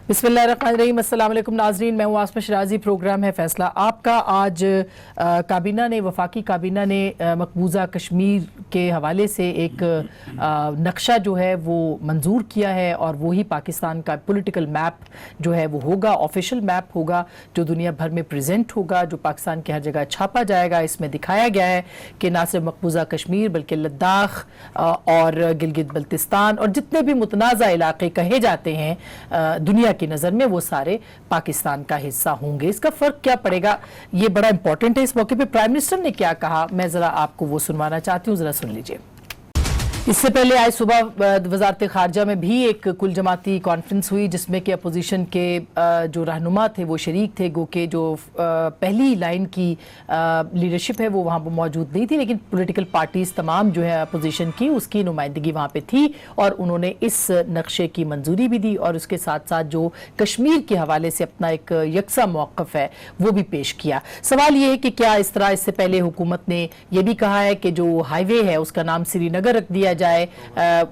बिस्मिल्लाहिर्रहमानिर्रहीम। अस्सलाम वालेकुम नाज़रीन, मैं हूँ आसमा शराजी। प्रोग्राम है फैसला आपका। आज काबीना ने, वफाकी काबीना ने मकबूजा कश्मीर के हवाले से एक नक्शा जो है वो मंजूर किया है और वही पाकिस्तान का पॉलिटिकल मैप जो है वो होगा, ऑफिशियल मैप होगा जो दुनिया भर में प्रेजेंट होगा, जो पाकिस्तान की हर जगह छापा जाएगा। इसमें दिखाया गया है कि ना सिर्फ मकबूजा कश्मीर बल्कि लद्दाख और गिलगित बल्तिस्तान और जितने भी मुतनाज़ा इलाके कहे जाते हैं दुनिया की नज़र में, वो सारे पाकिस्तान का हिस्सा होंगे। इसका फ़र्क क्या पड़ेगा, ये बड़ा इंपॉर्टेंट है। इस मौके पे प्राइम मिनिस्टर ने क्या कहा, मैं ज़रा आपको वो सुनवाना चाहती हूँ, ज़रा सुन लीजिए। इससे पहले आज सुबह वजारत खारजा में भी एक कुल जमाती कॉन्फ्रेंस हुई जिसमें कि अपोजिशन के जो रहनुमा थे वो शरीक थे। गो के जो पहली लाइन की लीडरशिप है वो वहाँ पर मौजूद नहीं थी, लेकिन पॉलिटिकल पार्टीज तमाम जो है अपोजिशन की, उसकी नुमाइंदगी वहाँ पे थी और उन्होंने इस नक्शे की मंजूरी भी दी और उसके साथ साथ जो कश्मीर के हवाले से अपना एक यकसा मौक़िफ़ है वो भी पेश किया। सवाल ये है कि क्या इस तरह इससे पहले हुकूमत ने यह भी कहा है कि जो हाईवे है उसका नाम श्रीनगर रख दिया जाए,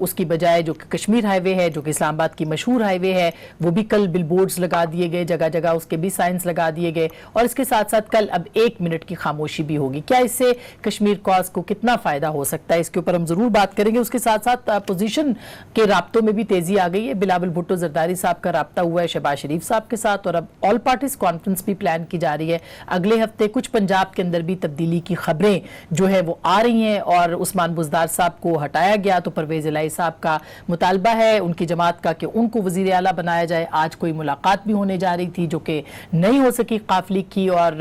उसकी बजाय जो कश्मीर हाईवे है जो कि इस्लामाबाद की मशहूर हाईवे है वो भी कल बिलबोर्ड्स लगा दिए गए, जगह जगह उसके भी साइंस लगा दिए गए और इसके साथ साथ कल अब 1 मिनट की खामोशी भी होगी। क्या इससे कश्मीर कॉज को कितना फायदा हो सकता है, इसके ऊपर हम जरूर बात करेंगे। उसके साथ साथ अपोजिशन के राब्तों में भी तेजी आ गई है। बिलावल भुट्टो जरदारी साहब का राब्ता हुआ है शहबाज शरीफ साहब के साथ और अब ऑल पार्टीज कॉन्फ्रेंस भी प्लान की जा रही है अगले हफ्ते। कुछ पंजाब के अंदर भी तब्दीली की खबरें जो है वो आ रही हैं और उस्मान बुज़दार साहब को हटाया गया तो परवेज इलाही साहब का मुतालबा है उनकी जमात का कि उनको वजीर आला बनाया जाए। आज कोई मुलाकात भी होने जा रही थी जो कि नहीं हो सकी काफली की और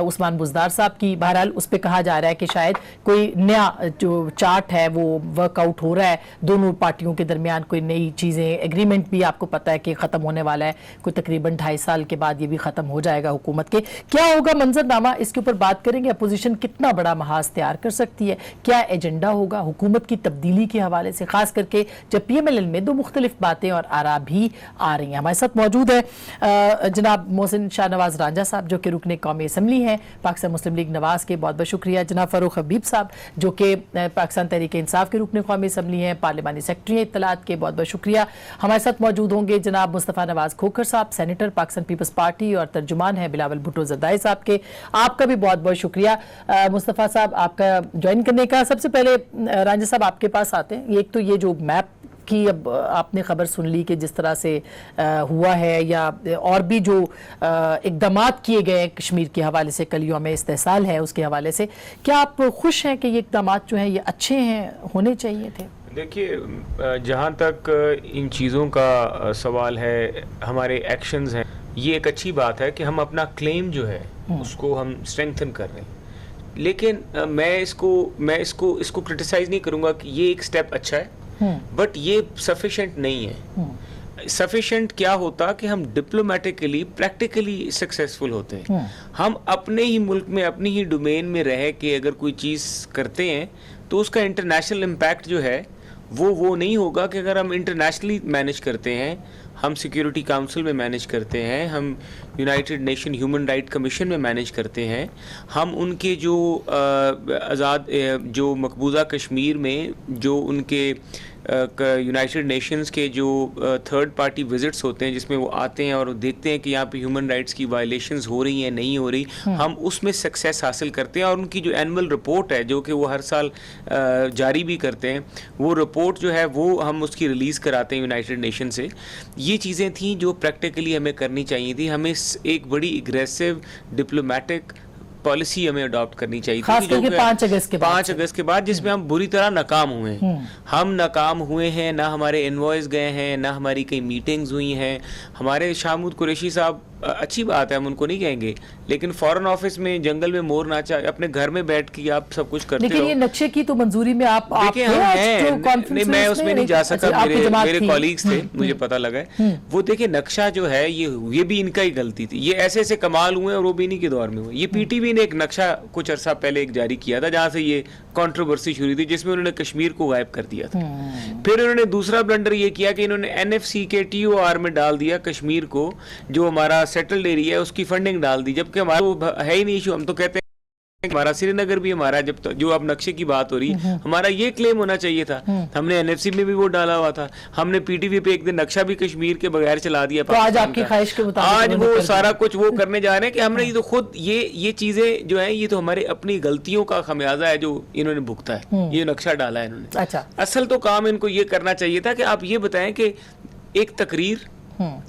उस्मान बुज़दार साहब की। बहरहाल उस पर कहा जा रहा है कि शायद कोई नया जो चार्ट है वो वर्कआउट हो रहा है दोनों पार्टियों के दरमियान, कोई नई चीज़ें, एग्रीमेंट भी आपको पता है कि ख़त्म होने वाला है, कोई तकरीबन 2.5 साल के बाद ये भी ख़त्म हो जाएगा हुकूमत के। क्या होगा मंजरनामा, इसके ऊपर बात करेंगे। अपोजिशन कितना बड़ा महाज तैयार कर सकती है, क्या एजेंडा होगा हुकूमत की तब्दीली के हवाले से, खास करके जब PMLN में दो मुख्तलिफ बातें और आरा भी आ रही हैं। हमारे साथ मौजूद है जनाब मोहसिन शाहनवाज रांझा साहब जो कि रुकने कौमी असम्बली हैं पाकिस्तान मुस्लिम लीग नवाज के, बहुत बहुत शुक्रिया। जनाब फ़ारूक हबीब साहब जो कि पाकिस्तान तहरीक इंसाफ के रुकने कौमी असम्बली हैं, पार्लिमानी सेक्रेटरी हैं इत्तलात के, बहुत बहुत शुक्रिया। हमारे साथ मौजूद होंगे जनाब मुस्तफ़ा नवाज खोखर साहब, सेनेटर पाकिस्तान पीपल्स पार्टी और तर्जुमान है बिलावल भुट्टो जरदारी साहब के, आपका भी बहुत बहुत शुक्रिया। मुस्तफ़ा साहब आपका ज्वाइन करने का। सबसे पहले रांझा साहब आपके पास आते हैं। एक तो ये जो मैप की अब आपने खबर सुन ली कि जिस तरह से हुआ है या और भी जो इक़दामात किए गए कश्मीर के हवाले से, कल यौम इस्तेहसाल है उसके हवाले से, क्या आप खुश हैं कि ये इक़दामात जो हैं ये अच्छे हैं, होने चाहिए थे? देखिए, जहाँ तक इन चीज़ों का सवाल है, हमारे एक्शंस हैं, ये एक अच्छी बात है कि हम अपना क्लेम जो है उसको हम स्ट्रेंथन कर रहे हैं। लेकिन मैं इसको क्रिटिसाइज़ नहीं करूँगा कि ये एक स्टेप अच्छा है, बट ये सफिशिएंट नहीं है। सफिशिएंट क्या होता कि हम डिप्लोमेटिकली प्रैक्टिकली सक्सेसफुल होते हैं। हम अपने ही मुल्क में अपनी ही डोमेन में रह के अगर कोई चीज़ करते हैं तो उसका इंटरनेशनल इम्पैक्ट जो है वो नहीं होगा कि अगर हम इंटरनेशनली मैनेज करते हैं, हम सिक्योरिटी काउंसिल में मैनेज करते हैं, हम United nation human right commission में मैनेज करते हैं, हम उनके जो आज़ाद जो मकबूजा कश्मीर में जो उनके यूनाइटेड नेशंस के जो थर्ड पार्टी विजिट्स होते हैं जिसमें वो आते हैं और देखते हैं कि यहाँ पे ह्यूमन राइट्स की वायलेशंस हो रही हैं नहीं हो रही, हम उसमें सक्सेस हासिल करते हैं। और उनकी जो एनुअल रिपोर्ट है जो कि वो हर साल जारी भी करते हैं, वो रिपोर्ट जो है वो हम उसकी रिलीज़ कराते हैं यूनाइटेड नेशन से। ये चीज़ें थी जो प्रैक्टिकली हमें करनी चाहिए थी। हमें एक बड़ी एग्रेसिव डिप्लोमेटिक पॉलिसी हमें अडॉप्ट करनी चाहिए थी, खास करके 5 अगस्त के बाद जिसमें हम बुरी तरह नाकाम हुए हैं। हम नाकाम हुए हैं, ना हमारे इनवॉइस गए हैं, ना हमारी कई मीटिंग्स हुई हैं। हमारे शाहमूद कुरैशी साहब, अच्छी बात है, हम उनको नहीं कहेंगे, लेकिन फॉरेन ऑफिस में जंगल में मोर नाचा, अपने घर में बैठ के आप सब कुछ करते हो। लेकिन ये नक्शे की तो मंजूरी में आप नहीं, मैं उसमें नहीं जा सका, मेरे कॉलीग्स थे, मुझे पता लगा है। वो देखिए नक्शा जो है ये भी इनका ही गलती थी। ये ऐसे ऐसे कमाल हुए और वो भी इन्हीं के दौर में हुए। ये PTV ने एक नक्शा कुछ अरसा पहले एक जारी किया था जहां से ये कंट्रोवर्सी शुरू थी, जिसमें उन्होंने कश्मीर को गायब कर दिया था। फिर उन्होंने दूसरा ब्लंडर ये किया कि इन्होंने NFC के TOR में डाल दिया कश्मीर को, जो हमारा सेटल्ड एरिया है उसकी फंडिंग डाल दी, जबकि हमारा वो है ही नहीं इशू। हम तो कहते हैं हमारा श्रीनगर भी हमारा जब जो अब नक्शे की बात हो रही हमारा ये क्लेम होना चाहिए था। हमने एनएफसी में भी वो डाला हुआ था, हमने पीटीवी पे एक दिन नक्शा भी कश्मीर के बगैर चला दिया। तो आज आपकी ख्वाहिश के मुताबिक आज उन्होंने वो कर सारा कुछ वो करने जा रहे हैं कि हमने ये तो खुद ये चीजें जो है ये तो हमारे अपनी गलतियों का खमियाजा है जो इन्होंने भुगता है। ये नक्शा डाला है इन्होंने। अच्छा, असल तो काम इनको ये करना चाहिए था कि आप ये बताएं कि एक तकरीर,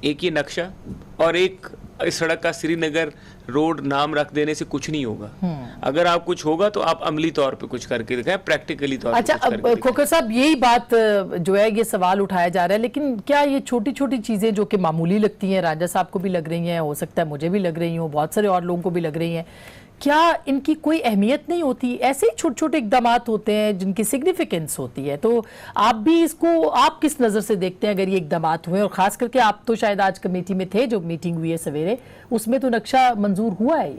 एक ये नक्शा और एक इस सड़क का श्रीनगर रोड नाम रख देने से कुछ नहीं होगा। अगर आप कुछ होगा तो आप अमली तौर पे कुछ करके दिखाएं, प्रैक्टिकली तौर पे अच्छा। कुछ करके अब दिखाएं। खोखर साहब यही बात जो है ये सवाल उठाया जा रहा है, लेकिन क्या ये छोटी छोटी चीजें जो कि मामूली लगती हैं, राजा साहब को भी लग रही हैं, हो सकता है मुझे भी लग रही हो, बहुत सारे और लोगों को भी लग रही हैं, क्या इनकी कोई अहमियत नहीं होती? ऐसे ही छोटे छोटे इकदाम होते हैं जिनकी सिग्निफिकेंस होती है। तो आप भी इसको आप किस नज़र से देखते हैं अगर ये इकदाम हुए? और खास करके आप तो शायद आज कमेटी में थे, जो मीटिंग हुई है सवेरे, उसमें तो नक्शा मंजूर हुआ है।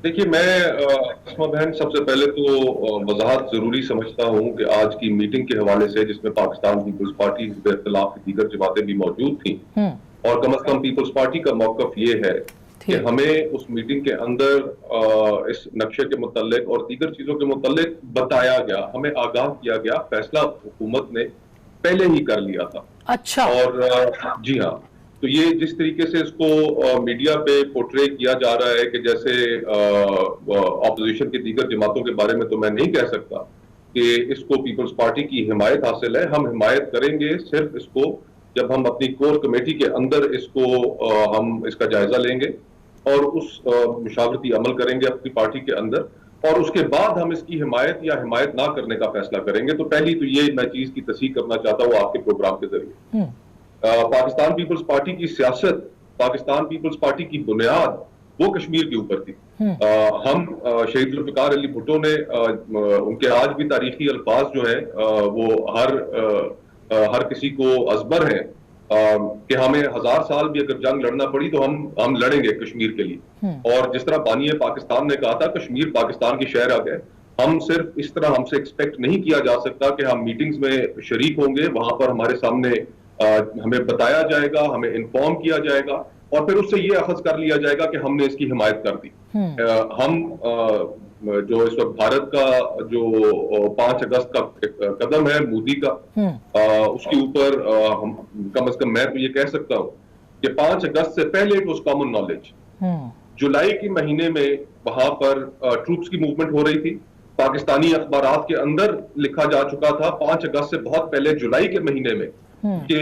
देखिए, मैं अस्मा बहन सबसे पहले तो वजाहत जरूरी समझता हूं कि आज की मीटिंग के हवाले से जिसमें पाकिस्तान पीपल्स पार्टी हिज़्ब इख्तिलाफ की दीगर जमातें भी मौजूद थी, और कम अज कम पीपल्स पार्टी का मौकफ ये है कि हमें उस मीटिंग के अंदर इस नक्शे के मुतालिक और दीगर चीजों के मुतालिक बताया गया, हमें आगाह किया गया। फैसला हुकूमत ने पहले ही कर लिया था। अच्छा। और जी हाँ, तो ये जिस तरीके से इसको मीडिया पे पोर्ट्रे किया जा रहा है कि जैसे ऑपोजिशन की दीगर जमातों के बारे में, तो मैं नहीं कह सकता कि इसको पीपल्स पार्टी की हिमायत हासिल है। हम हिमायत करेंगे सिर्फ इसको जब हम अपनी कोर कमेटी के अंदर इसको हम इसका जायजा लेंगे और उस मुशावरती अमल करेंगे अपनी पार्टी के अंदर, और उसके बाद हम इसकी हिमायत या हिमायत ना करने का फैसला करेंगे। तो पहली तो ये मैं चीज की तस्दीक करना चाहता हूँ आपके प्रोग्राम के जरिए। पाकिस्तान पीपल्स पार्टी की सियासत, पाकिस्तान पीपल्स पार्टी की बुनियाद वो कश्मीर के ऊपर थी। हम शहीद जुल्फ़िकार अली भुट्टो ने उनके आज भी तारीखी अल्फाज जो है वो हर किसी को अजबर है कि हमें 1000 साल भी अगर जंग लड़ना पड़ी तो हम लड़ेंगे कश्मीर के लिए। और जिस तरह बानी पाकिस्तान ने कहा था, कश्मीर पाकिस्तान की शहर आ गए। हम सिर्फ इस तरह हमसे एक्सपेक्ट नहीं किया जा सकता कि हम मीटिंग्स में शरीक होंगे, वहां पर हमारे सामने हमें बताया जाएगा, हमें इन्फॉर्म किया जाएगा और फिर उससे ये अखज कर लिया जाएगा कि हमने इसकी हिमायत कर दी। हम जो इस वक्त भारत का जो 5 अगस्त का कदम है मोदी का, उसके ऊपर हम कम से कम मैं तो ये कह सकता हूँ कि 5 अगस्त से पहले इट वाज कॉमन नॉलेज। जुलाई के महीने में वहां पर ट्रूप्स की मूवमेंट हो रही थी। पाकिस्तानी अखबारात के अंदर लिखा जा चुका था 5 अगस्त से बहुत पहले जुलाई के महीने में कि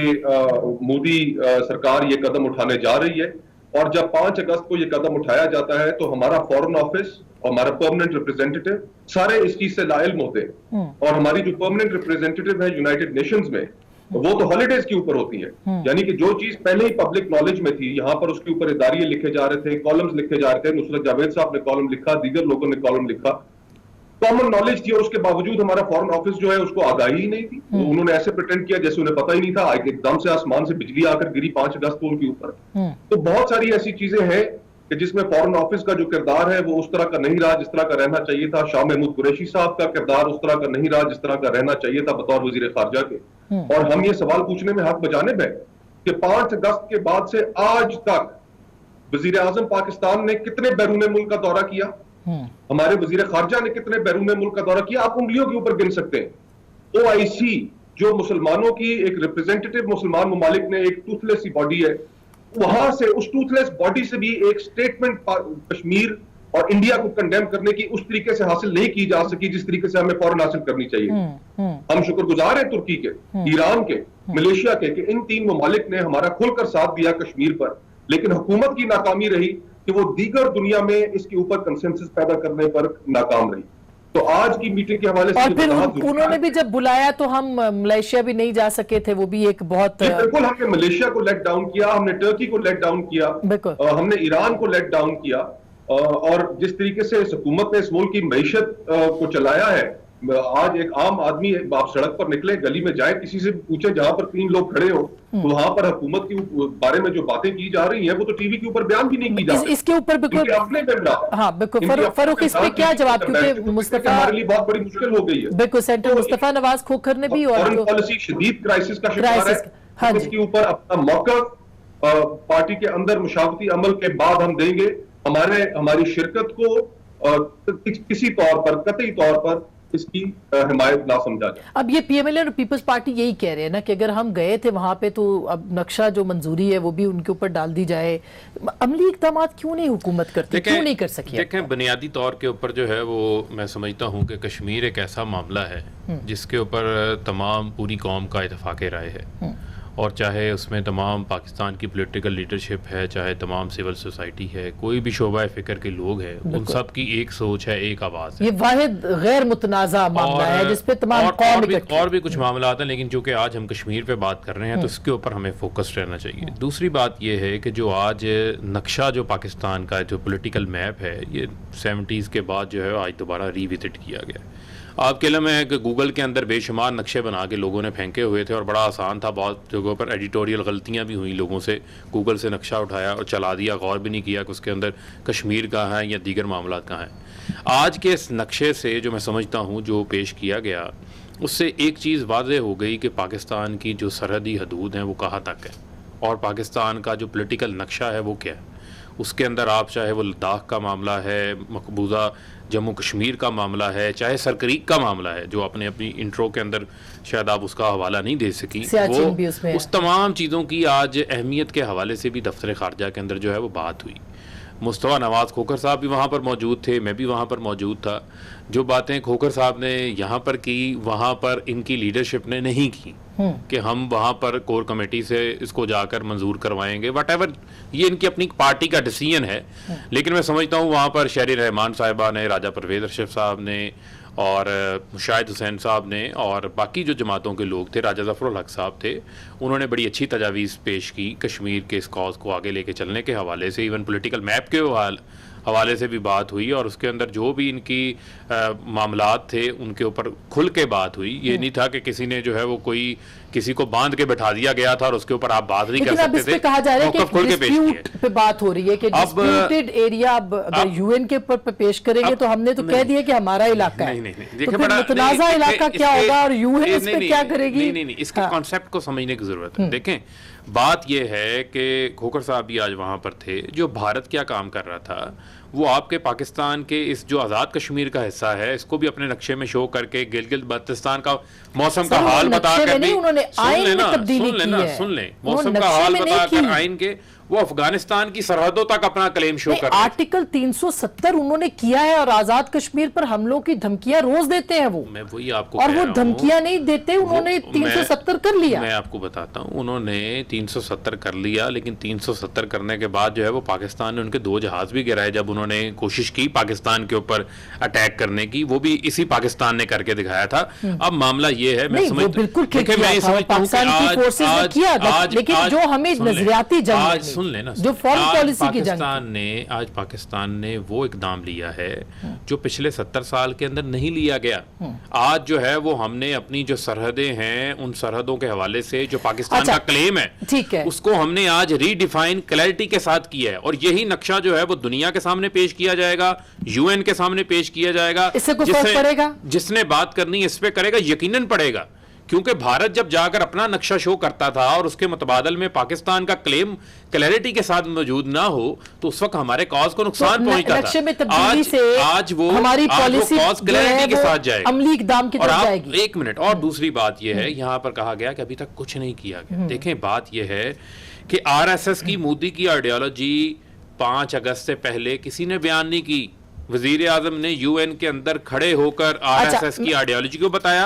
मोदी सरकार ये कदम उठाने जा रही है। और जब 5 अगस्त को ये कदम उठाया जाता है तो हमारा फॉरेन ऑफिस और हमारा परमानेंट रिप्रेजेंटेटिव सारे इस चीज से लाइल होते हैं। और हमारी जो परमानेंट रिप्रेजेंटेटिव है यूनाइटेड नेशंस में, वो तो हॉलीडेज के ऊपर होती है। यानी कि जो चीज पहले ही पब्लिक नॉलेज में थी, यहाँ पर उसके ऊपर इदारिये लिखे जा रहे थे, कॉलम्स लिखे जा रहे थे। नुसरत जावेद साहब ने कॉलम लिखा, दीगर लोगों ने कॉलम लिखा, कॉमन नॉलेज थी। और उसके बावजूद हमारा फॉरेन ऑफिस जो है उसको आगाही ही नहीं थी। उन्होंने ऐसे प्रिटेंड किया जैसे उन्हें पता ही नहीं था। एकदम से आसमान से बिजली आकर गिरी 5 अगस्त को उनके ऊपर। तो बहुत सारी ऐसी चीजें हैं कि जिसमें फॉरेन ऑफिस का जो किरदार है वो उस तरह का नहीं रहा जिस तरह का रहना चाहिए था। शाह महमूद कुरैशी साहब का किरदार उस तरह का नहीं रहा जिस तरह का रहना चाहिए था बतौर वजीर खारजा के। और हम ये सवाल पूछने में हक बजानिब है कि 5 अगस्त के बाद से आज तक वजीर आजम पाकिस्तान ने कितने बैरून मुल्क का दौरा किया, हमारे वजीर खारजा ने कितने बैरून मुल्क का दौरा किया, आप उंगलियों के ऊपर गिन सकते हैं। OIC जो मुसलमानों की एक रिप्रेजेंटेटिव मुसलमान ममालिक ने एक टूथलेस सी बॉडी है, वहां से उस टूथलेस बॉडी से भी एक स्टेटमेंट कश्मीर और इंडिया को कंडेम करने की उस तरीके से हासिल नहीं की जा सकी जिस तरीके से हमें फौरन हासिल करनी चाहिए। हम शुक्रगुजार हैं तुर्की के, ईरान के, मलेशिया के कि इन 3 ममालिक ने हमारा खुलकर साथ दिया कश्मीर पर। लेकिन हुकूमत की नाकामी रही कि वो दीगर दुनिया में इसके ऊपर कंसेंसस पैदा करने पर नाकाम रही। तो आज की मीटिंग के हवाले से और फिर उन्होंने भी जब बुलाया तो हम मलेशिया भी नहीं जा सके थे, वो भी एक बहुत बिल्कुल हमने मलेशिया को लेट डाउन किया, हमने टर्की को लेट डाउन किया, हमने ईरान को लेट डाउन किया। और जिस तरीके से इस हुकूमत ने इस मुल्क की मईशत को चलाया है, आज एक आम आदमी आप सड़क पर निकले, गली में जाए, किसी से पूछे जहां पर 3 लोग खड़े हो तो वहां पर हुकूमत के बारे में जो बातें की जा रही हैं वो तो टीवी के ऊपर बयान भी नहीं की जा रही। इसके ऊपर बिल्कुल अपने हाँ बिल्कुल फरूक इस पे क्या जवाब, क्योंकि मुस्तफा हमारे लिए बहुत बड़ी मुश्किल हो गई है। बिल्कुल सेंटर मुस्तफा नवाज खोखर ने भी और पॉलिसी शदीद क्राइसिस का शिकार है। इसके ऊपर अपना मौकफ पार्टी के अंदर मुशावरती अमल के बाद हम देंगे। हमारी शिरकत को किसी तौर पर, कतई तौर पर इसकी हिमायत ना समझा जाए। अब ये पीएमएल और पीपल्स पार्टी यही कह रहे हैं ना कि अगर हम गए थे वहां पे तो अब नक्शा जो मंजूरी है वो भी उनके ऊपर डाल दी जाए। अमली इक़दाम क्यों नहीं हुकूमत करती, क्यों नहीं कर सकी? देखें, बुनियादी तौर के ऊपर जो है वो मैं समझता हूँ कि कश्मीर एक ऐसा मामला है जिसके ऊपर तमाम पूरी कौम का इत्तेफाक राय है, और चाहे उसमें तमाम पाकिस्तान की पॉलिटिकल लीडरशिप है, चाहे तमाम सिविल सोसाइटी है, कोई भी शोबा फ़िक्र के लोग हैं, उन सब की एक सोच है, एक आवाज़ है। ये वाहिद गैर मुतनाज़ा मामला है जिस पे तमाम कौम इकट्ठी। और भी कुछ मामला आता है, लेकिन चूंकि आज हम कश्मीर पे बात कर रहे हैं तो इसके ऊपर हमें फोकस्ड रहना चाहिए। दूसरी बात यह है कि जो आज नक्शा जो पाकिस्तान का जो पॉलिटिकल मैप है, ये 70s के बाद जो है आज दोबारा रिविजिट किया गया। आपके लिए मैं कि गूगल के अंदर बेशुमार नक्शे बना के लोगों ने फेंके हुए थे और बड़ा आसान था, बहुत जगहों पर एडिटोरियल गलतियां भी हुई, लोगों से गूगल से नक्शा उठाया और चला दिया, गौर भी नहीं किया कि उसके अंदर कश्मीर का है या दीगर मामला का है। आज के इस नक्शे से जो मैं समझता हूँ जो पेश किया गया, उससे एक चीज़ वाज़ेह हो गई कि पाकिस्तान की जो सरहदी हदूद हैं वो कहाँ तक है और पाकिस्तान का जो पॉलिटिकल नक्शा है वो क्या है। उसके अंदर आप चाहे वो लद्दाख का मामला है, मकबूजा जम्मू कश्मीर का मामला है, चाहे सरक्रीक का मामला है जो आपने अपनी इंट्रो के अंदर शायद आप उसका हवाला नहीं दे सकी, वो उस तमाम चीज़ों की आज अहमियत के हवाले से भी दफ्तर खारजा के अंदर जो है वो बात हुई। मुस्तफ़ा नवाज़ खोखर साहब भी वहाँ पर मौजूद थे, मैं भी वहाँ पर मौजूद था। जो बातें खोखर साहब ने यहाँ पर की, वहाँ पर इनकी लीडरशिप ने नहीं की कि हम वहाँ पर कोर कमेटी से इसको जाकर मंजूर करवाएंगे, वट ये इनकी अपनी पार्टी का डिसीजन है। लेकिन मैं समझता हूँ वहाँ पर शहरी रहमान साहिबा ने, राजा परवेज़ अरशद साहब ने और शाहिद हुसैन साहब ने और बाकी जो जमातों के लोग थे, राजा ज़फ़रुल हक साहब थे, उन्होंने बड़ी अच्छी तजावीज़ पेश की कश्मीर के इस कॉज को आगे लेके चलने के हवाले से। इवन पॉलिटिकल मैप के हवाले से भी बात हुई और उसके अंदर जो भी इनकी मामलात थे उनके ऊपर खुल के बात हुई। ये नहीं था कि किसी ने जो है वो कोई किसी को बांध के बैठा दिया गया था और उसके ऊपर आप बात नहीं कर सकते थे। कहा जा रहा है कि डिस्प्यूट पे बात हो रही है कि डिस्प्यूटेड एरिया अगर यूएन के ऊपर पेश करेंगे तो हमने तो कह दिया कि हमारा इलाका है, तो फिर मुतनाज़ा इलाका क्या होगा और यूएन इस पे क्या करेगी? नहीं, इसके कॉन्सेप्ट को समझने की जरूरत है। देखें, बात यह है कि खोखर साहब भी आज वहां पर थे। जो भारत क्या काम कर रहा था वो आपके पाकिस्तान के इस जो आज़ाद कश्मीर का हिस्सा है इसको भी अपने नक्शे में शो करके गिलगित बाल्टिस्तान का मौसम का हाल बताकर भी सुन लें मौसम का हाल बताकर आइन के वो अफगानिस्तान की सरहदों तक अपना क्लेम शो कर। आर्टिकल 370 उन्होंने किया है और आजाद कश्मीर पर हमलों की धमकियां रोज देते हैं वो। मैं वही आपको और वो धमकियां नहीं देते, उन्होंने 370 कर लिया। मैं आपको बताता हूं, उन्होंने 370 कर लिया, लेकिन 370 करने के बाद जो है वो पाकिस्तान ने उनके 2 जहाज भी गिराए जब उन्होंने कोशिश की पाकिस्तान के ऊपर अटैक करने की। वो भी इसी पाकिस्तान ने करके दिखाया था। अब मामला ये है, मैं समझता हूं, लेकिन जो हमें नजरियाती जंग सुन लेना, जो फॉरेन पॉलिसी की जंग आज पाकिस्तान ने वो इकदाम लिया है जो पिछले 70 साल के अंदर नहीं लिया गया। आज जो है वो हमने अपनी जो सरहदें हैं उन सरहदों के हवाले से जो पाकिस्तान का क्लेम है, ठीक है, उसको हमने आज रीडिफाइन क्लैरिटी के साथ किया है और यही नक्शा जो है वो दुनिया के सामने पेश किया जाएगा, यूएन के सामने पेश किया जाएगा। इससे कोई फर्क पड़ेगा? जिसने बात करनी है इस पे करेगा, यकीनन पड़ेगा, क्योंकि भारत जब जाकर अपना नक्शा शो करता था और उसके मुतबादल में पाकिस्तान का क्लेम क्लैरिटी के साथ मौजूद ना हो तो उस वक्त हमारे कॉज को नुकसान पहुंचता था। आज वो हमारी पॉलिसी कॉज क्लैरिटी के साथ जाएगा, अमली इक़दाम की तरफ जाएगी। एक मिनट, और दूसरी बात यह है, यहाँ पर कहा गया कि अभी तक कुछ नहीं किया गया। देखें, बात यह है कि आरएसएस की, मोदी की आइडियोलॉजी 5 अगस्त से पहले किसी ने बयान नहीं की। वजीर आजम ने यूएन के अंदर खड़े होकर आरएसएस की आइडियोलॉजी को बताया।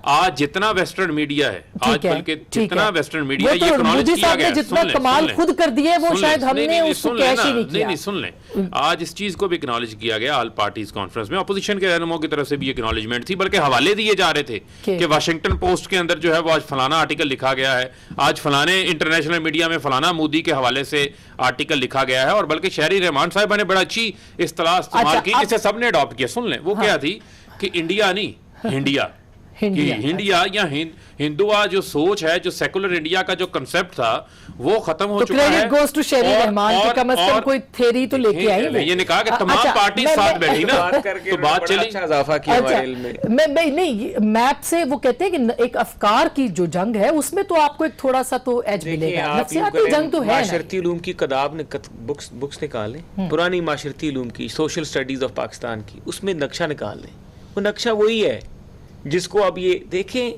आज जितना वेस्टर्न मीडिया है, आज बल्कि जितना वेस्टर्न मीडिया ये एक्नॉलेज किया गया, जितना कमाल खुद कर दिए वो शायद हमने उसको कैश ही नहीं किया। नहीं, सुन लें, आज इस चीज को भी एक्नॉलेज किया गया ऑल पार्टीज कॉन्फ्रेंस में। अपोजिशन के रहनुमाओं की तरफ से भी एक्नॉलेजमेंट थी, बल्कि हवाले दिए जा रहे थे कि वाशिंगटन पोस्ट के अंदर जो है वो आज फलाना आर्टिकल लिखा गया है, आज फलाने इंटरनेशनल मीडिया में फलाना मोदी के हवाले से आर्टिकल लिखा गया है। और बल्कि शहरी रहमान साहिबा ने बड़ा अच्छी इस्तेलाह की जिसे सबने अडॉप्ट किया। सुन लें, वो क्या थी कि इंडिया नहीं, इंडिया कि हिंडिया, इंडिया या हिंदुआ जो सोच है, जो सेकुलर इंडिया का जो कंसेप्ट था वो खत्म हो तो चुका है। क्रेडिट गोज टू शेरी रहमान कि कम से कम कोई थ्योरी तो लेके आई वो। ये ने कहा कि तमाम अच्छा, पार्टी मैं- साथ मैं- बैठी ना, बात करके तो बात बड़ा चली। अच्छा इजाफा किया अच्छा, हमारे इल्म में। मैं नहीं, मैप से वो कहते हैं कि एक अफकार की जो जंग है उसमें तो आपको एक थोड़ा सा तो एज देखिए, मिलेगा, आप यूं नफ्सियाती करें, जंग तो है ना। माशरती उलूम की किताब ने बुक्स निकालें, पुरानी माशरती उलूम की, सोशल स्टडीज ऑफ पाकिस्तान की, उसमें नक्शा निकाल लें। वो नक्शा वही है जिसको अब ये देखें,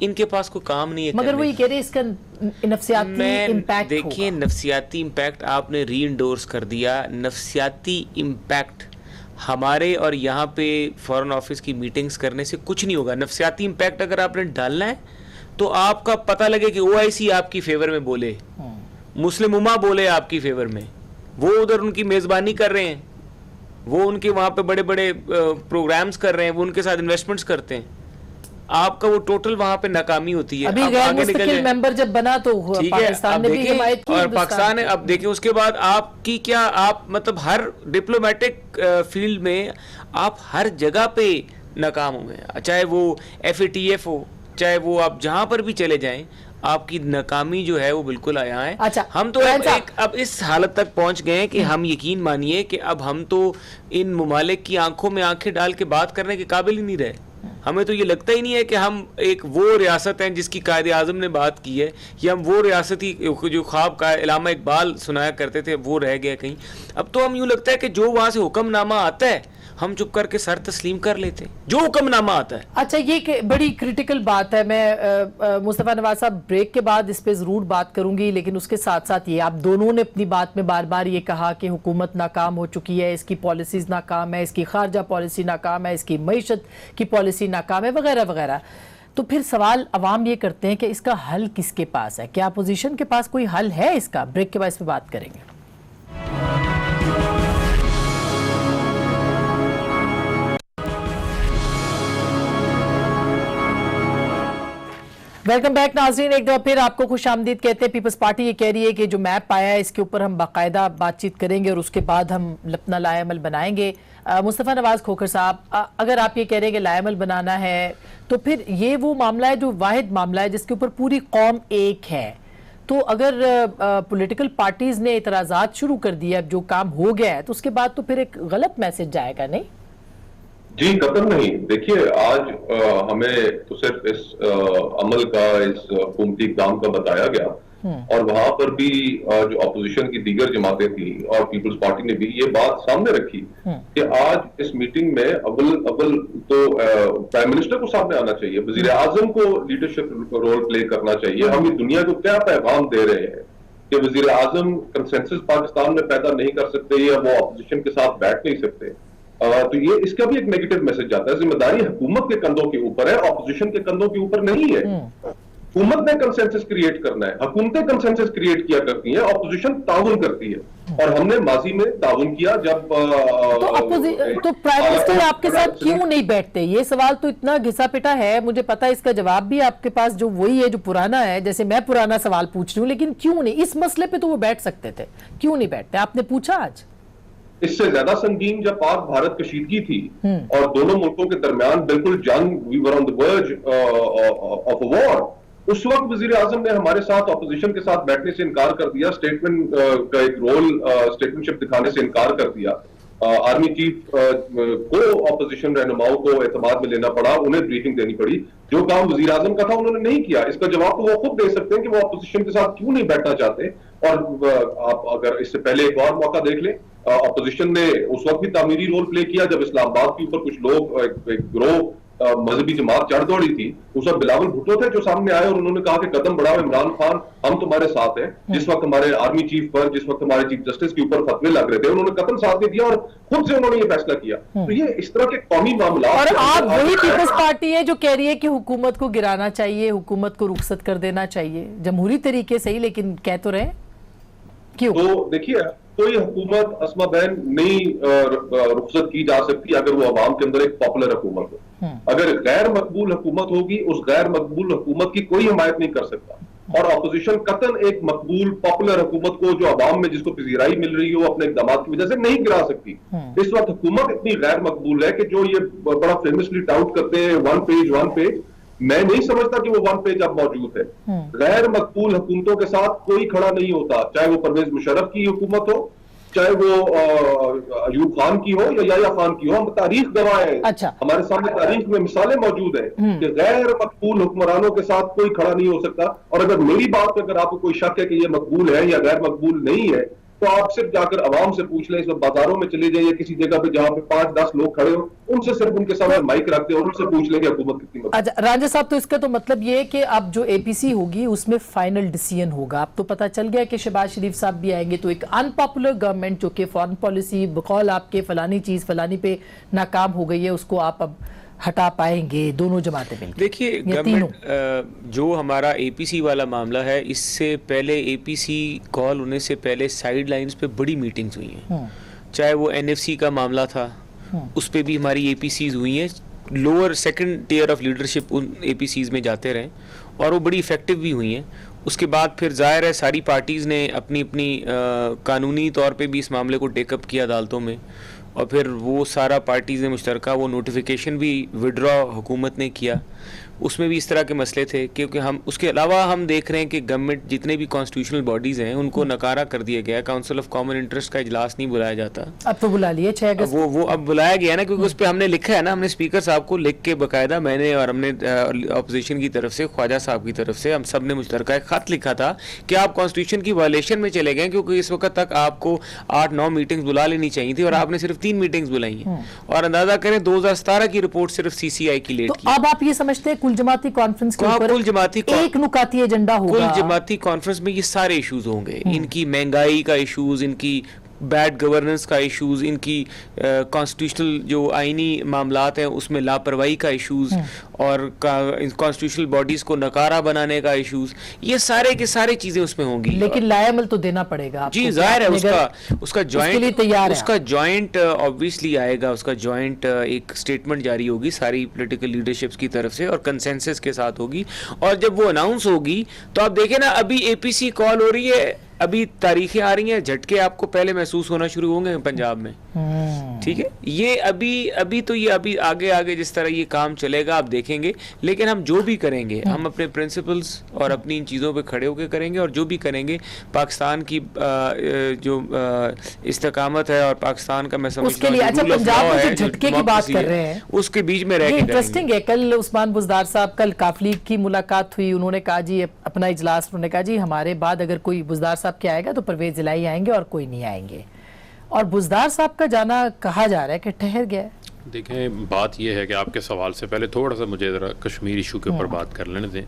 इनके पास कोई काम नहीं है मगर करने वो ये का। कह रहे हैं इसका नफ्सियाती इम्पैक्ट देखिए, नफ्सियाती इम्पैक्ट आपने री इंडोर्स कर दिया। नफ्सियाती इम्पैक्ट हमारे और यहाँ पे फॉरेन ऑफिस की मीटिंग्स करने से कुछ नहीं होगा। नफ्सियाती इम्पैक्ट अगर आपने डालना है तो आपका पता लगे कि OIC आपकी फेवर में बोले, मुस्लिम उम्मा बोले आपकी फेवर में, वो उधर उनकी मेज़बानी कर रहे हैं, वो उनके वहाँ पे बड़े बड़े प्रोग्राम्स कर रहे हैं, वो उनके साथ इन्वेस्टमेंट्स करते हैं, आपका वो टोटल वहाँ पे नाकामी होती है। अभी अब गैर आगे निकल मुस्तकिल जाए। मेंबर जब बना तो ठीक है, पाकिस्तान अब ने भी देखिए, हिमायत की और हिंदुस्तान पाकिस्तान की। ने, अब देखिए उसके बाद आपकी क्या, आप मतलब हर डिप्लोमेटिक फील्ड में आप हर जगह पे नाकाम हुए हैं, चाहे वो FATF हो, चाहे वो आप जहां पर भी चले जाएं, आपकी नाकामी जो है वो बिल्कुल आया है। अच्छा, हम तो रायन साहब। अब इस हालत तक पहुंच गए हैं कि हम यकीन मानिए कि अब हम तो इन ममालिक की आंखों में आंखें डाल के बात करने के काबिल ही नहीं रहे। हमें तो ये लगता ही नहीं है कि हम एक वो रियासत हैं जिसकी कायदे आज़म ने बात की है, या हम वो रियासती जो ख्वाब का इलामा इकबाल सुनाया करते थे वो रह गया कहीं। अब तो हम यूँ लगता है कि जो वहाँ से हुक्मनामा आता है हम चुप करके सर तस्लीम कर लेते हैं, जो हुक्मनामा आता है। अच्छा, ये बड़ी क्रिटिकल बात है। मैं मुस्तफ़ा नवाज साहब ब्रेक के बाद इस पे ज़रूर बात करूंगी, लेकिन उसके साथ साथ ये आप दोनों ने अपनी बात में बार बार ये कहा कि हुकूमत नाकाम हो चुकी है, इसकी पॉलिसीज़ नाकाम है, इसकी खारजा पॉलिसी नाकाम है, इसकी मईशत की पॉलिसी नाकाम है, वगैरह वगैरह। तो फिर सवाल अवाम ये करते हैं कि इसका हल किसके पास है? क्या अपोजिशन के पास कोई हल है इसका? ब्रेक के बाद इस पर बात करेंगे। वेलकम बैक नाज़रीन, एक दफ़ा फिर आपको खुश आमदीद कहते हैं। पीपल्स पार्टी ये कह रही है कि जो मैप आया है इसके ऊपर हम बाकायदा बातचीत करेंगे और उसके बाद हम अपना लाएमल बनाएंगे। मुस्तफ़ा नवाज खोखर साहब, अगर आप ये कह रहे हैं कि लाएमल बनाना है तो फिर ये वो मामला है जो वाहिद मामला है जिसके ऊपर पूरी कौम एक है। तो अगर पॉलिटिकल पार्टीज ने इतराज़ात शुरू कर दिए, अब जो काम हो गया है, तो उसके बाद तो फिर एक गलत मैसेज जाएगा नहीं? जी कतई नहीं। देखिए, आज हमें तो सिर्फ इस अमल का, इस हुकूमती इक़दाम का बताया गया, और वहां पर भी जो अपोजिशन की दीगर जमातें थी और पीपल्स पार्टी ने भी ये बात सामने रखी कि आज इस मीटिंग में अव्वल तो प्राइम मिनिस्टर को सामने आना चाहिए, वजीर आजम को लीडरशिप रोल प्ले करना चाहिए। हम ये दुनिया को क्या पैगाम दे रहे हैं कि वजीर आजम कंसेंसस पाकिस्तान में पैदा नहीं कर सकते या वो अपोजिशन के साथ बैठ नहीं सकते। तो ये इसका भी एक नेगेटिव मैसेज जाता है। जिम्मेदारी हुकूमत के कंधों के ऊपर है, ऑपोजिशन के कंधों के ऊपर नहीं है। हुकूमत ने कंसेंसस क्रिएट करना है, हुकूमतें कंसेंसस क्रिएट किया करती हैं, ऑपोजिशन ताउन करती है, और हमने माजी में ताउन किया जब तो प्राइम मिनिस्टर आपके साथ क्यों नहीं बैठते? ये सवाल तो इतना घिसा पिटा है, मुझे पता है इसका जवाब भी आपके पास जो वही है जो पुराना है, जैसे मैं पुराना सवाल पूछ रही हूँ, लेकिन क्यों नहीं? इस मसले पे तो वो बैठ सकते थे, क्यों नहीं बैठते? आपने पूछा आज? इससे ज्यादा संगीन जब पाक भारत कशीदगी थी और दोनों मुल्कों के दरमियान बिल्कुल जंग, we were on the verge of a war, उस वक्त वजीर आजम ने हमारे साथ ऑपोजिशन के साथ बैठने से इनकार कर दिया, स्टेटमेंट का एक रोल, स्टेटमेंटशिप दिखाने से इनकार कर दिया। आर्मी चीफ को ऑपोजिशन रहनुमाओं को एतमाद में लेना पड़ा, उन्हें ब्रीफिंग देनी पड़ी। जो काम वजीर आजम का था उन्होंने नहीं किया। इसका जवाब तो वो खुद दे सकते हैं कि वो ऑपोजिशन के साथ क्यों नहीं बैठना चाहते। और आप अगर इससे पहले एक और मौका देख लें, अपोजिशन ने उस वक्त भी तामीरी रोल प्ले किया जब इस्लामाबाद के ऊपर कुछ लोग, एक गिरोह मजहबी जमात चढ़ दौड़ी थी। उस वक्त बिलावल भुट्टो थे जो सामने आए और उन्होंने कहा कि कदम बढ़ाओ इमरान खान, हम तुम्हारे साथ हैं। जिस वक्त हमारे आर्मी चीफ पर, जिस वक्त हमारे चीफ जस्टिस के ऊपर फतवे लग रहे थे, उन्होंने कतन साथ दे दिया और खुद से उन्होंने ये फैसला किया। तो ये इस तरह के कौमी मामला, और आप वही पीपल्स पार्टी है जो कह रही है कि हुकूमत को गिराना चाहिए, हुकूमत को रुखसत कर देना चाहिए, जमहूरी तरीके से ही, लेकिन कह तो रहे क्यों? तो देखिए, कोई हुकूमत अस्मा बहन नहीं रुखसत की जा सकती अगर वो अवाम के अंदर एक पॉपुलर हुकूमत हो। अगर गैर मकबूल हुकूमत होगी, उस गैर मकबूल हुकूमत की कोई हिमायत नहीं कर सकता। और अपोजिशन कतन एक मकबूल पॉपुलर हुकूमत को, जो अवाम में जिसको पजीराई मिल रही हो अपने इकदाम की वजह से, नहीं गिरा सकती। इस वक्त हुकूमत इतनी गैर मकबूल है कि जो ये बड़ा फेमसली टाउट करते हैं वन पेज, मैं नहीं समझता कि वो वन पेज अब मौजूद है। गैर मकबूल हुकूमतों के साथ कोई खड़ा नहीं होता, चाहे वो परवेज मुशर्रफ की हुकूमत हो, चाहे वो अयूब खान की हो या याया खान की हो। हम तारीख गवाह है, अच्छा। हमारे सामने तारीख में मिसालें मौजूद है कि गैर मकबूल हुक्मरानों के साथ कोई खड़ा नहीं हो सकता। और अगर मेरी बात पे अगर आपको कोई शक है कि ये मकबूल है या गैर मकबूल नहीं है, तो आप सिर्फ जाकर आवाम से पूछ लें, इस वक्त बाजारों में चले जाइए किसी जगह पे जहां पे 5-10 लोग खड़े हो, उनसे सिर्फ उनके सामने माइक रखते हैं और उनसे पूछ लें कि हुकूमत कितनी मकबूल। अच्छा राजा साहब, तो इसका तो मतलब ये है कि अब जो एपीसी होगी उसमें फाइनल डिसीजन होगा। अब तो पता चल गया कि शहबाज शरीफ साहब भी आएंगे, तो एक अनपॉपुलर गवर्नमेंट जो कि फॉरेन पॉलिसी बकौल आपके फलानी चीज फलानी पे नाकाम हो गई है, उसको आप अब हटा पाएंगे दोनों जमातें मिलकर? देखिए, गवर्नमेंट जो हमारा एपीसी वाला मामला है, इससे पहले एपीसी कॉल होने से पहले साइड लाइन्स पे बड़ी मीटिंग्स हुई हैं। चाहे वो एनएफसी का मामला था, उस पे भी हमारी एपीसीज हुई हैं। Lower second tier of leadership उन एपीसीज में जाते रहे और वो बड़ी इफेक्टिव भी हुई हैं। उसके बाद फिर जाहिर है सारी पार्टीज़ ने अपनी अपनी कानूनी तौर पे भी इस मामले को टेकअप किया अदालतों में, और फिर वो सारा पार्टीज़ ने मुश्तरका वो नोटिफिकेशन भी विड्रॉ हुकूमत ने किया। उसमें भी इस तरह के मसले थे, क्योंकि हम उसके अलावा हम देख रहे हैं कि गवर्नमेंट जितने भी कॉन्स्टिट्यूशनल बॉडीज़ हैं उनको नकारा कर दिया गया है। काउंसिल ऑफ कॉमन इंटरेस्ट का इजलास नहीं बुलाया जाता। अब तो बुला लिए 6 अगस्त वो अब बुलाया गया ना, क्योंकि उस पर हमने लिखा है ना, हमने स्पीकर साहब को लिख के बाकायदा, मैंने और हमने अपोजिशन की तरफ से, ख्वाजा साहब की तरफ से, हम सब ने मुश्तरका एक खत लिखा था कि आप कॉन्स्टिट्यूशन की वायलेशन में चले गए, क्योंकि इस वक्त तक आपको 8-9 मीटिंग्स बुला लेनी चाहिए थी और आपने सिर्फ 3 मीटिंग्स बुलाई हैं। और अंदाजा करें 2017 की रिपोर्ट सिर्फ सीसीआई की लेट की। तो अब आप ये समझते हैं कुल जमाती कॉन्फ्रेंस के ऊपर कुल जमाती एक नुकाती एजेंडा होगा? कुल जमाती कॉन्फ्रेंस में ये सारे इश्यूज होंगे, इनकी महंगाई का इश्यूज, इनकी बैड गवर्नेंस का इश्यूज, इनकी कॉन्स्टिट्यूशनल जो आईनी मामलात हैं उसमें लापरवाही का इश्यूज, और कॉन्स्टिट्यूशनल बॉडीज को नकारा बनाने का इश्यूज, ये सारे के सारे चीजें उसमें होंगी। लेकिन लायामल तो देना पड़ेगा आपको। जी जाहिर है, उसका जॉइंट ऑब्वियसली आएगा, उसका जॉइंट एक स्टेटमेंट जारी होगी सारी पॉलिटिकल लीडरशिप्स की तरफ से और कंसेंसस के साथ होगी। और जब वो अनाउंस होगी तो आप देखें ना, अभी एपीसी कॉल हो रही है, अभी तारीखें आ रही हैं, झटके आपको पहले महसूस होना शुरू होंगे पंजाब में। ठीक है, ये अभी तो ये अभी आगे जिस तरह ये काम चलेगा आप देखेंगे। लेकिन हम जो भी करेंगे, हम अपने प्रिंसिपल्स और अपनी इन चीज़ों पे खड़े होकर करेंगे, और जो भी करेंगे पाकिस्तान की जो इस्तेकामत है और पाकिस्तान का मैं समझता हूं अच्छा, पंजाब में जो झटके की बात कर रहे हैं उसके बीच में रह के इंटरेस्टिंग है। कल उस्मान बुज़दार साहब, कल काफली की मुलाकात हुई, उन्होंने कहा जी अपना इजलास, उन्होंने कहा जी हमारे बाद अगर कोई बुज़दार साहब के आएगा तो परवेज जिलाई आएंगे और कोई नहीं आएंगे। और बुज़दार साहब का जाना कहा जा रहा है कि ठहर गया है। देखें, बात यह है कि आपके सवाल से पहले थोड़ा सा मुझे ज़रा कश्मीर इशू के ऊपर बात कर लेने दें।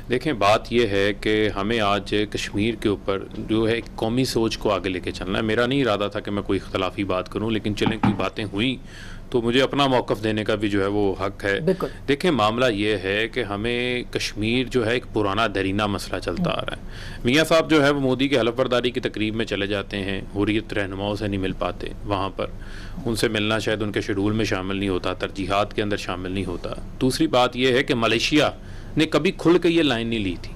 देखें, बात यह है कि हमें आज कश्मीर के ऊपर जो है कौमी सोच को आगे लेके चलना है। मेरा नहीं इरादा था कि मैं कोई इख्तलाफी बात करूं, लेकिन चलें कोई बातें हुई तो मुझे अपना मौक़िफ़ देने का भी जो है वो हक है। देखें, मामला ये है कि हमें कश्मीर जो है एक पुराना दरीना मसला चलता आ रहा है। मियाँ साहब जो है वो मोदी की हलफबरदारी की तकरीब में चले जाते हैं, हुर्रियत रहनुमाओं से नहीं मिल पाते, वहाँ पर उनसे मिलना शायद उनके शेड्यूल में शामिल नहीं होता, तरजीहात के अंदर शामिल नहीं होता। दूसरी बात यह है कि मलेशिया ने कभी खुल के ये लाइन नहीं ली थी,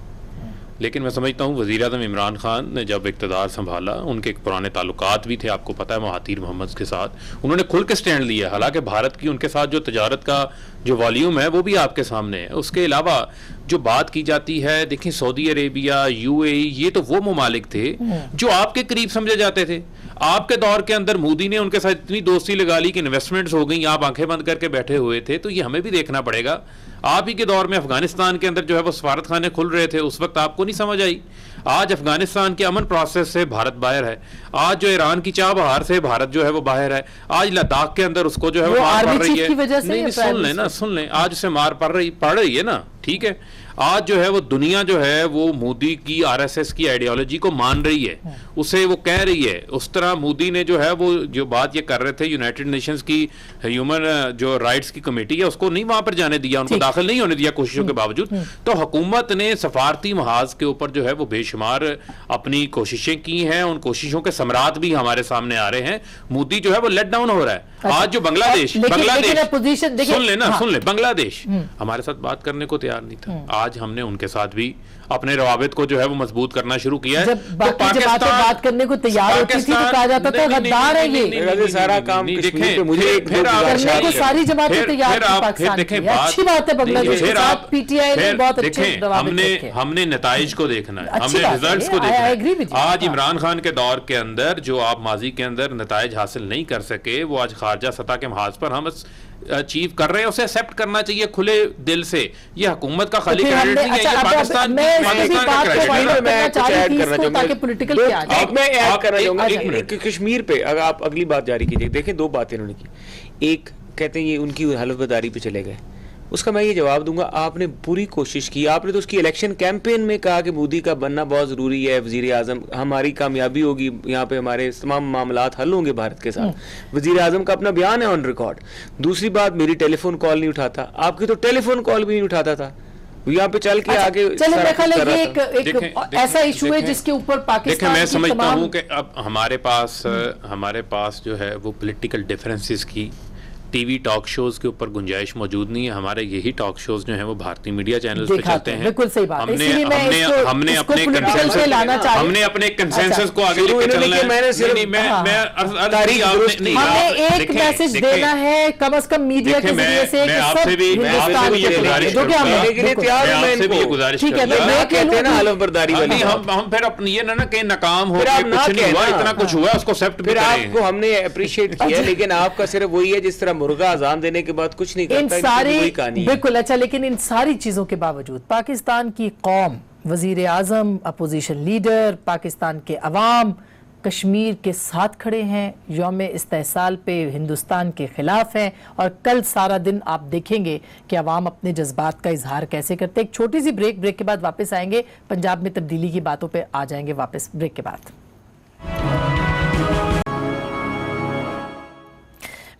लेकिन मैं समझता हूँ वज़ीर-ए-आज़म इमरान खान ने जब इक़्तिदार संभाला, उनके एक पुराने ताल्लुकात भी थे, आपको पता है, महातीर मोहम्मद के साथ, उन्होंने खुल के स्टैंड लिया। हालांकि भारत की उनके साथ जो तजारत का जो वॉल्यूम है वो भी आपके सामने है। उसके अलावा जो बात की जाती है, देखिए सऊदी अरेबिया, यूएई, ये तो वो ममालिक थे जो आपके करीब समझे जाते थे। आपके दौर के अंदर मोदी ने उनके साथ इतनी दोस्ती लगा ली कि इन्वेस्टमेंट्स हो गई, आप आंखें बंद करके बैठे हुए थे। तो ये हमें भी देखना पड़ेगा। आप ही के दौर में अफगानिस्तान के अंदर जो है वो सफारत खाने खुल रहे थे, उस वक्त आपको नहीं समझ आई। आज अफगानिस्तान के अमन प्रोसेस से भारत बाहर है। आज जो ईरान की चाह बहार से भारत जो है वो बाहर है। आज लद्दाख के अंदर उसको जो है वो मार पड़ रही है। नहीं, सुन लें, आज उसे मार पड़ रही है ना, ठीक है। आज जो है वो दुनिया जो है वो मोदी की आरएसएस की आइडियोलॉजी को मान रही है, उसे वो कह रही है। उस तरह मोदी ने जो है वो जो बात ये कर रहे थे, यूनाइटेड नेशंस की ह्यूमन जो राइट्स की कमेटी है उसको नहीं वहां पर जाने दिया, उनको दाखिल नहीं होने दिया कोशिशों के बावजूद। तो हुकूमत ने सफारती महाज के ऊपर जो है वो बेशुमार अपनी कोशिशें की हैं। उन कोशिशों के समरात भी हमारे सामने आ रहे हैं। मोदी जो है वो लेट डाउन हो रहा है। आज जो बांग्लादेश सुन ले, बांग्लादेश हमारे साथ बात करने को तैयार नहीं था। आज आज हमने उनके साथ भी अपने रवाबित को जो है वो मजबूत करना शुरू किया है। जब बाकी जमातें बात करने को तैयार होती थी तो कहा जाता था गद्दार है ये, सारा काम कश्मीर पे मुझे एक करने को सारी जमातें तैयार थी पाकिस्तान की। अच्छी बात है बांग्लादेश के साथ पीटीआई ने बहुत अच्छे रवाबित रखे। हमने नताइज को देखना है, हमने रिजल्ट्स को देखना है। आज इमरान खान के दौर के अंदर जो आप माजी के अंदर नताइज हासिल नहीं कर सके, वो आज खारजा सतह के महाज पर हम अचीव कर रहे हैं, उसे एक्सेप्ट करना चाहिए खुले दिल से। ये हुकूमत का खाली क्रेडिट नहीं है, ये पाकिस्तान का कश्मीर पे। अगर आप अगली बात जारी कीजिए, देखें दो बातें इन्होंने की। एक कहते हैं ये उनकी हलफबर्दारी पे चले गए, उसका मैं ये जवाब दूंगा, आपने पूरी कोशिश की, आपने तो उसकी इलेक्शन कैंपेन में कहा कि मोदी का बनना बहुत ज़रूरी है, वज़ीर आज़म हमारी कामयाबी होगी, यहाँ पे हमारे तमाम मामलात हल होंगे भारत के साथ। वज़ीर आज़म का अपना बयान है ऑन रिकॉर्ड। दूसरी बात, मेरी टेलीफोन कॉल नहीं उठाता, आपकी तो टेलीफोन कॉल भी नहीं उठाता था, यहाँ पे चल के आगे एक ऐसा इशू है जिसके ऊपर पाकिस्तान मैं समझता हूँ कि अब हमारे पास जो है वो पॉलिटिकल डिफरेंसेस की टीवी टॉक शोज के ऊपर गुंजाइश मौजूद नहीं है। हमारे यही टॉक शोज जो हैं वो भारतीय मीडिया चैनल्स पे चलते हैं। बिल्कुल सही बात। हमने अपने कंसेंसस को आगे लेकर चलना है। हमें एक मैसेज देना है कम से कम मीडिया के जरिए से, आपसे भी गुजारिश हम फिर अपनी ये ना कहीं नाकाम हो, कुछ नहीं हुआ, इतना कुछ हुआ उसको एक्सेप्ट फिर आपको हमने अप्रिशिएट किया, लेकिन आपका सिर्फ वही है जिस तरह मुर्गा अजान देने के बाद कुछ नहीं करता, इन सारी बिल्कुल अच्छा। लेकिन इन सारी चीजों के बावजूद पाकिस्तान की कौम, वजीर आजम, अपोजिशन लीडर, पाकिस्तान के अवाम कश्मीर के साथ खड़े हैं, यौम इस्तेहसाल पे हिंदुस्तान के खिलाफ हैं। और कल सारा दिन आप देखेंगे कि अवाम अपने जज्बात का इजहार कैसे करते हैं। एक छोटी सी ब्रेक के बाद वापस आएंगे, पंजाब में तब्दीली की बातों पे आ जाएंगे वापस ब्रेक के बाद।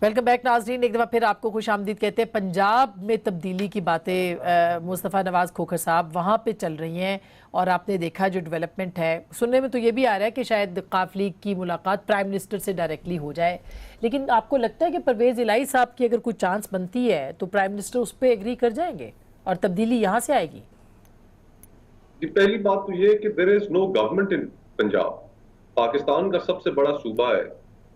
वेलकम बैक नाज़रीन, एक दफ़ा फिर आपको खुश आमदीद कहते हैं। पंजाब में तब्दीली की बातें मुस्तफ़ा नवाज़ खोखर साहब वहाँ पे चल रही हैं और आपने देखा जो डेवलपमेंट है, सुनने में तो ये भी आ रहा है कि शायद काफली की मुलाकात प्राइम मिनिस्टर से डायरेक्टली हो जाए। लेकिन आपको लगता है कि परवेज़ इलाही साहब की अगर कोई चांस बनती है तो प्राइम मिनिस्टर उस पर एग्री कर जाएंगे और तब्दीली यहाँ से आएगी? पहली बात तो ये कि there is no government in Punjab. Pakistan का सबसे बड़ा सूबा है,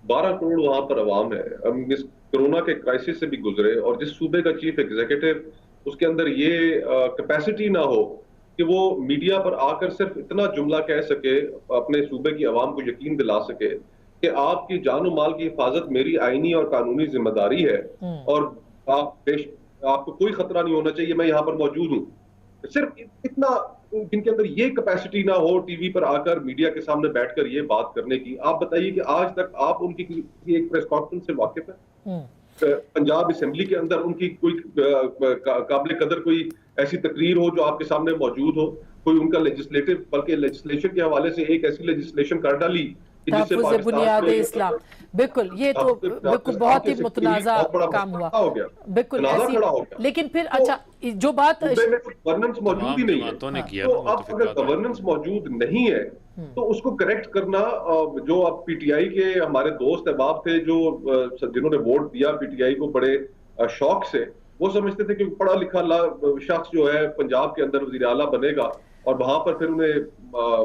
12 करोड़ वहां पर अवाम है। हम इस कोरोना के क्राइसिस से भी गुजरे और जिस सूबे का चीफ एग्जीक्यूटिव उसके अंदर ये कैपेसिटी ना हो कि वो मीडिया पर आकर सिर्फ इतना जुमला कह सके, अपने सूबे की आवाम को यकीन दिला सके कि आपकी जान और माल की हिफाजत मेरी आईनी और कानूनी जिम्मेदारी है और आपको कोई खतरा नहीं होना चाहिए, मैं यहाँ पर मौजूद हूँ। सिर्फ इतना जिनके अंदर ये कैपेसिटी ना हो टीवी पर आकर मीडिया के सामने बैठकर ये बात करने की। आप बताइए कि आज तक आप उनकी एक प्रेस कॉन्फ्रेंस से वाकिफ है? पंजाब असेंबली के अंदर उनकी कोई काबिल कदर कोई ऐसी तकरीर हो जो आपके सामने मौजूद हो? कोई उनका लेजिस्लेटिव, बल्कि लेजिस्लेशन के हवाले से एक ऐसी लेजिस्लेशन कर डाली बुनियाद इस्लाम। बिल्कुल, ये तो बिल्कुल बहुत ही मुतनाज़ा काम हुआ, बिल्कुल ऐसी। लेकिन फिर अच्छा जो बात गवर्नेंस मौजूद ही नहीं है, तो अब अगर गवर्नेंस मौजूद नहीं है तो उसको करेक्ट करना, जो अब पीटीआई के हमारे दोस्त अहबाब थे जो जिन्होंने वोट दिया पीटीआई को बड़े शौक से, वो समझते थे कि पढ़ा लिखा शख्स जो है पंजाब के अंदर वज़ीर आला बनेगा और वहां पर फिर उन्हें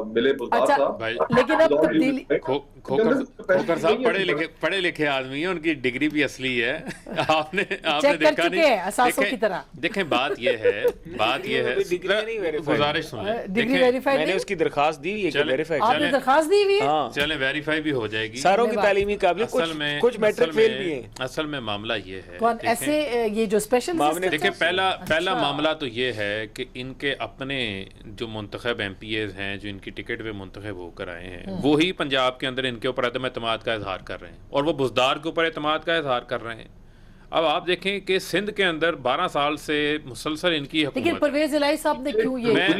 मिले बुज़दार साहब। लेकिन अब तब्दीली खोखर साहब पढ़े लिखे आदमी है, उनकी डिग्री भी असली है। आपने देखा नहीं की तरह। देखें बात ये है गुजारिश सुनिए, मैंने उसकी दरखास्त दी है, दरखास्त दी हुई है, चलें वेरीफाई भी हो जाएगी। सारों की तालीमी काबिलियत, कुछ मैट्रिक फेल भी हैं। असल में मामला ये है, कौन ऐसे ये जो स्पेशल देखिए पहला मामला तो ये है कि इनके अपने जो मुंतखब एमपीएज हैं जो इनकी टिकट पे मुंतखब होकर आए हैं, वो ही पंजाब के अंदर इनके ऊपर एतमाद का इजहार कर रहे हैं और वो बुज़दार के ऊपर एतमाद का इजहार कर रहे हैं। अब आप देखें कि सिंध के अंदर 12 साल से मुसलसल इनकी हुकूमत। लेकिन परवेज़ इलाही साहब ने क्यों ये, मैं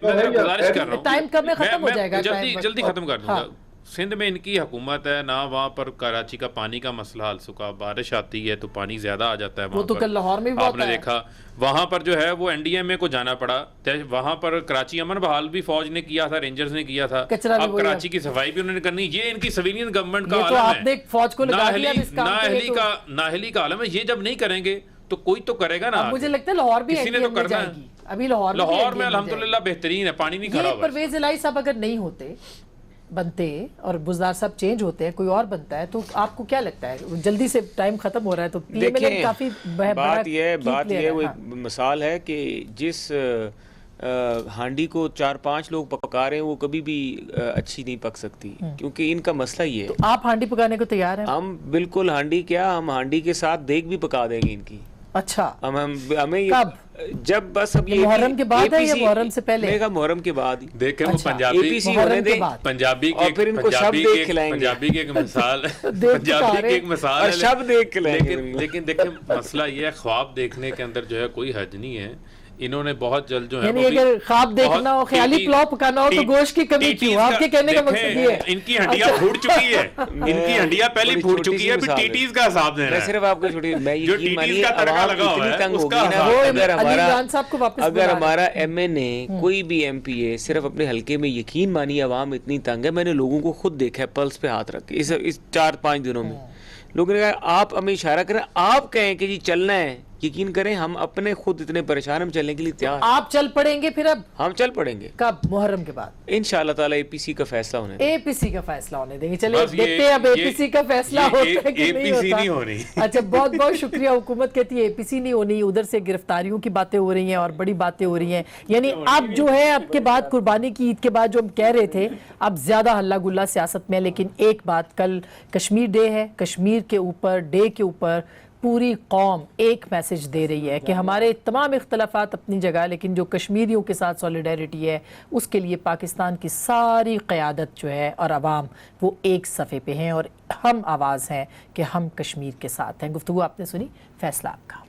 गुजारिश कर रहा हूँ, टाइम कब में खत्म हो जाएगा, जल्दी खत्म कर दूंगा। सिंध में इनकी हुकूमत है ना, वहाँ पर कराची का पानी का मसला हल चुका, बारिश आती है तो पानी ज्यादा आ जाता है। वो तो कल लाहौर में भी आपने देखा, वहाँ पर जो है वो एनडीएमए को जाना पड़ा। वहाँ पर कराची अमन बहाल भी फौज ने किया था, रेंजर्स ने किया था, अब कराची की सफाई भी उन्होंने करनी। ये इनकी सिविलियन गवर्नमेंट का आलम है, फौज को नाअहली का आलम है। ये जब नहीं करेंगे तो कोई तो करेगा ना। मुझे लगता है लाहौर भी किसी ने तो करना है। अभी लाहौर में अल्हम्दुलिल्लाह बेहतरीन है, पानी नहीं खड़ा ये हुआ। परवेज इलाही साहब अगर नहीं होते, बनते और बुज़दार साहब चेंज होते हैं, कोई और बनता है, तो आपको क्या लगता है? जल्दी से टाइम खत्म हो रहा है, तो देखिए काफी बात ये वो एक मिसाल है कि जिस हांडी को 4-5 लोग पका रहे हैं वो कभी भी अच्छी नहीं पक सकती, क्योंकि इनका मसला ये है। तो आप हांडी पकाने को तैयार हैं? हम बिल्कुल हांडी क्या, हम हांडी के साथ देग भी पका देंगे इनकी। अच्छा, हमें कब? जब बस अब ये मुहर्रम के बाद है या मुहर्रम से पहले? मेगा मुहर्रम के बाद ही। देखें वो अच्छा, पंजाबी APC होने दे, पंजाबी और फिर इनको शब्द देख खिलाएंगे। पंजाबी की एक मिसाल देख पंजाबी की रहे। एक मिसाल और है, शब्द देख खिलाएंगे। लेकिन देखें मसला ये है, ख्वाब देखने के अंदर जो है कोई हद नहीं है। इन्होंने बहुत जल्द जो है यानी अगर ख्वाब देखना हो, ख्याली पुलाव पकाना हो, तो गोश्त की कमी क्यों? आपके कहने का मकसद ये है। इनकी हड्डियां फूट चुकी है, इनकी हड्डियां पहले फूट चुकी है, फिर टीटीज का हिसाब देना मैं है। सिर्फ आपको छोटी मैं जो यकीन टीटीज मानिए का तड़का आवाम लगा हुआ इतनी है, तंग उसका होगी ना, हिसाब अगर अली साहब को वापस अगर बुला रहे हमारा MNA कोई भी MPA सिर्फ अपने हल्के में, यकीन मानिए आवाम इतनी तंग है। मैंने लोगों को खुद देखा है पल्स पे हाथ रख के इस 4-5 दिनों में। लोगों ने कहा आप हमें इशारा करें, आप कहें कि जी चलना है, यकीन करें हम अपने खुद इतने परेशान, हम चलने के लिए तैयार। आप चल पड़ेंगे फिर? अब हम चल पड़ेंगे कब? मुहर्रम के बाद इंशाअल्लाह ताला APC का फैसला होने दें। APC का फैसला होने देंगे। चलिए बस ये- देखते हैं अब APC का फैसला ये होता है कि नहीं APC होता। नहीं होनी। अच्छा, बहुत बहुत शुक्रिया। हुकूमत कहती है APC नहीं होनी, उधर से गिरफ्तारियों की बातें हो रही हैं और बड़ी बातें हो रही हैं। यानी अब जो है, अब के बाद कुर्बानी की ईद के बाद जो हम कह रहे थे, अब ज्यादा हल्ला गुल्ला सियासत में। लेकिन एक बात, कल कश्मीर डे है, कश्मीर के ऊपर डे के ऊपर पूरी कौम एक मैसेज दे रही है कि हमारे तमाम इख्तलाफात अपनी जगह, लेकिन जो कश्मीरियों के साथ सॉलिडारिटी है उसके लिए पाकिस्तान की सारी क़यादत जो है और आवाम वो एक सफ़े पे हैं और हम आवाज़ हैं कि हम कश्मीर के साथ हैं। गुफ्तगू आपने सुनी, फैसला आपका।